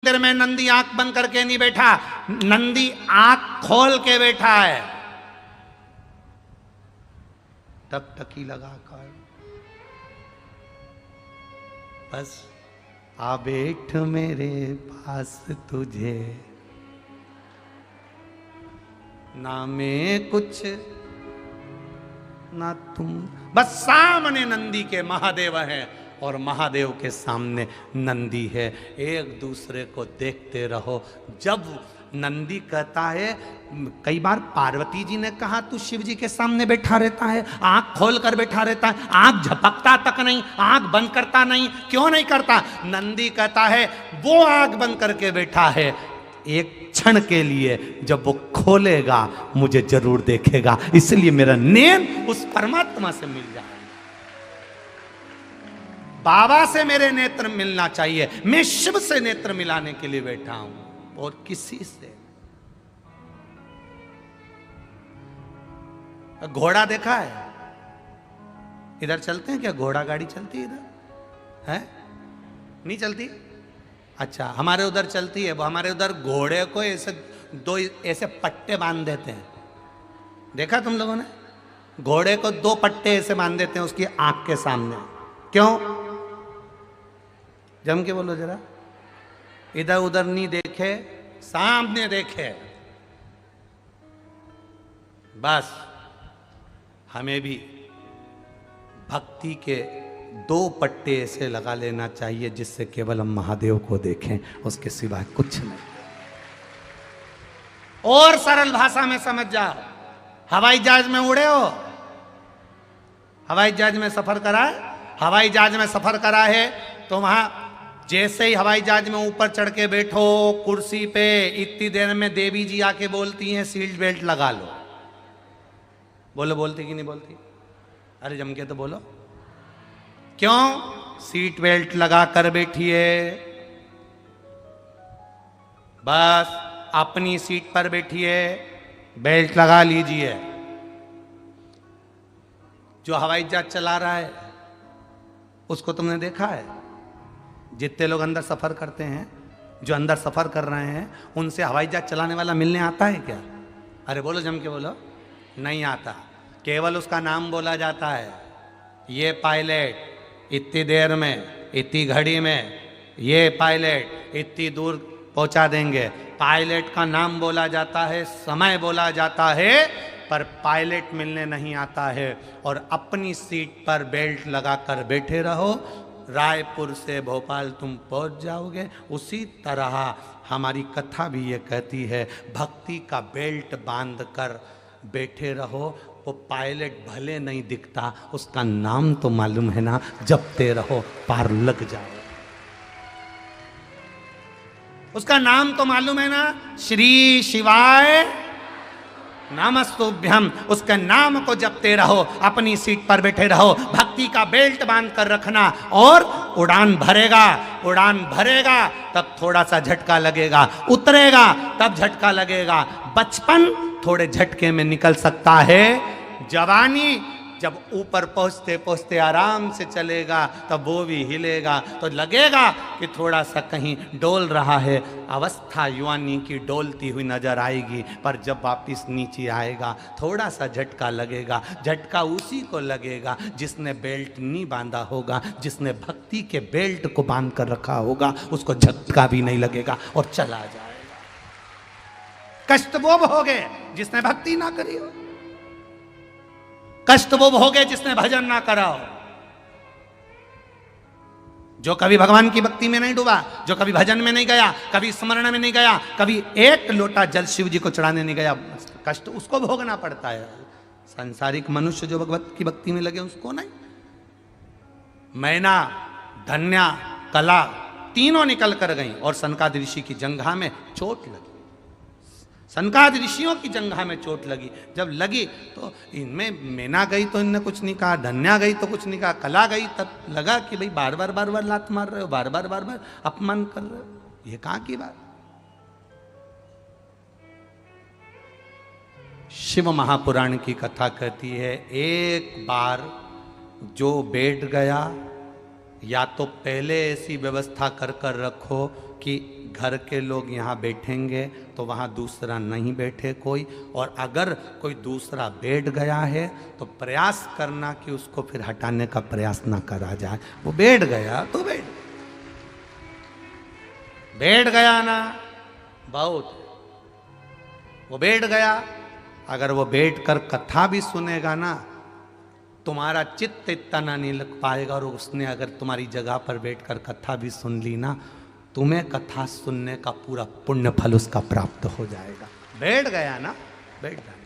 मंदिर में नंदी आंख बंद करके नहीं बैठा, नंदी आंख खोल के बैठा है। टकटकी लगाकर बस आ बैठ मेरे पास तुझे, ना मैं कुछ ना तुम। बस सामने नंदी के महादेव है और महादेव के सामने नंदी है। एक दूसरे को देखते रहो। जब नंदी कहता है, कई बार पार्वती जी ने कहा तू शिव जी के सामने बैठा रहता है, आंख खोल कर बैठा रहता है, आंख झपकता तक नहीं, आंख बंद करता नहीं, क्यों नहीं करता? नंदी कहता है वो आंख बंद करके बैठा है, एक क्षण के लिए जब वो खोलेगा मुझे जरूर देखेगा, इसलिए मेरा नैन उस परमात्मा से मिल जाए। बाबा से मेरे नेत्र मिलना चाहिए, मैं शिव से नेत्र मिलाने के लिए बैठा हूं और किसी से। घोड़ा देखा है? इधर चलते हैं क्या? घोड़ा गाड़ी चलती है इधर? है नहीं चलती? अच्छा, हमारे उधर चलती है। वो हमारे उधर घोड़े को ऐसे दो ऐसे पट्टे बांध देते हैं, देखा तुम लोगों ने? घोड़े को दो पट्टे ऐसे बांध देते हैं उसकी आंख के सामने। क्यों? जम के बोलो जरा। इधर उधर नहीं देखे, सामने देखे। बस हमें भी भक्ति के दो पट्टे ऐसे लगा लेना चाहिए जिससे केवल हम महादेव को देखें, उसके सिवाय कुछ नहीं। और सरल भाषा में समझ जाओ, हवाई जहाज में उड़े हो? हवाई जहाज में सफर करा है? हवाई जहाज में सफर करा है तो वहां जैसे ही हवाई जहाज में ऊपर चढ़ के बैठो कुर्सी पे, इतनी देर में देवी जी आके बोलती हैं सीट बेल्ट लगा लो। बोलो, बोलती कि नहीं बोलती? अरे जम के तो बोलो। क्यों? सीट बेल्ट लगा कर बैठिए, बस अपनी सीट पर बैठिए, बेल्ट लगा लीजिए। जो हवाई जहाज चला रहा है उसको तुमने देखा है? जितने लोग अंदर सफर करते हैं, जो अंदर सफर कर रहे हैं, उनसे हवाई जहाज चलाने वाला मिलने आता है क्या? अरे बोलो, जम के बोलो। नहीं आता। केवल उसका नाम बोला जाता है, ये पायलट इतनी देर में, इतनी घड़ी में, ये पायलट इतनी दूर पहुंचा देंगे। पायलट का नाम बोला जाता है, समय बोला जाता है, पर पायलट मिलने नहीं आता है। और अपनी सीट पर बेल्ट लगाकर बैठे रहो, रायपुर से भोपाल तुम पहुंच जाओगे। उसी तरह हमारी कथा भी ये कहती है, भक्ति का बेल्ट बांध कर बैठे रहो। वो पायलट भले नहीं दिखता, उसका नाम तो मालूम है ना, जपते रहो पार लग जाओ। उसका नाम तो मालूम है ना, श्री शिवाय नमस्तुभ्यम। उसके नाम को जपते रहो, अपनी सीट पर बैठे रहो, भक्ति का बेल्ट बांध कर रखना। और उड़ान भरेगा, उड़ान भरेगा तब थोड़ा सा झटका लगेगा, उतरेगा तब झटका लगेगा। बचपन थोड़े झटके में निकल सकता है, जवानी जब ऊपर पहुंचते पहुंचते आराम से चलेगा तब वो भी हिलेगा तो लगेगा कि थोड़ा सा कहीं डोल रहा है। अवस्था युवानी की डोलती हुई नजर आएगी, पर जब वापिस नीचे आएगा थोड़ा सा झटका लगेगा। झटका उसी को लगेगा जिसने बेल्ट नहीं बांधा होगा, जिसने भक्ति के बेल्ट को बांध कर रखा होगा, उसको झटका भी नहीं लगेगा और चला जाएगा। कष्ट वो भोगे जिसने भक्ति ना करी हो, कष्ट वो भोगे जिसने भजन ना करा हो। जो कभी भगवान की भक्ति में नहीं डूबा, जो कभी भजन में नहीं गया, कभी स्मरण में नहीं गया, कभी एक लोटा जल शिव जी को चढ़ाने नहीं गया, कष्ट उसको भोगना पड़ता है। सांसारिक मनुष्य जो भगवत की भक्ति में लगे उसको नहीं। मैना, धन्या, कला तीनों निकल कर गई और सनकादि ऋषि की जंघा में चोट लगी। सनकादि ऋषियों की जंघा में चोट लगी। जब लगी तो इनमें मैना गई तो इनने कुछ नहीं कहा, धन्या गई तो कुछ नहीं कहा, कला गई तब लगा कि भाई बार बार लात मार रहे हो, बार बार अपमान कर रहे हो, ये कहाँ की बात? शिव महापुराण की कथा कहती है, एक बार जो बैठ गया, या तो पहले ऐसी व्यवस्था कर कर रखो कि घर के लोग यहाँ बैठेंगे तो वहाँ दूसरा नहीं बैठे कोई, और अगर कोई दूसरा बैठ गया है तो प्रयास करना कि उसको फिर हटाने का प्रयास ना करा जाए। वो बैठ गया तो बैठ गया ना, बहुत वो बैठ गया। अगर वो बैठ कर कथा भी सुनेगा ना, तुम्हारा चित्त इतना ना नहीं लग पाएगा, और उसने अगर तुम्हारी जगह पर बैठकर कथा भी सुन ली ना, तुम्हें कथा सुनने का पूरा पुण्य फल उसका प्राप्त हो जाएगा। बैठ गया ना, बैठ गया।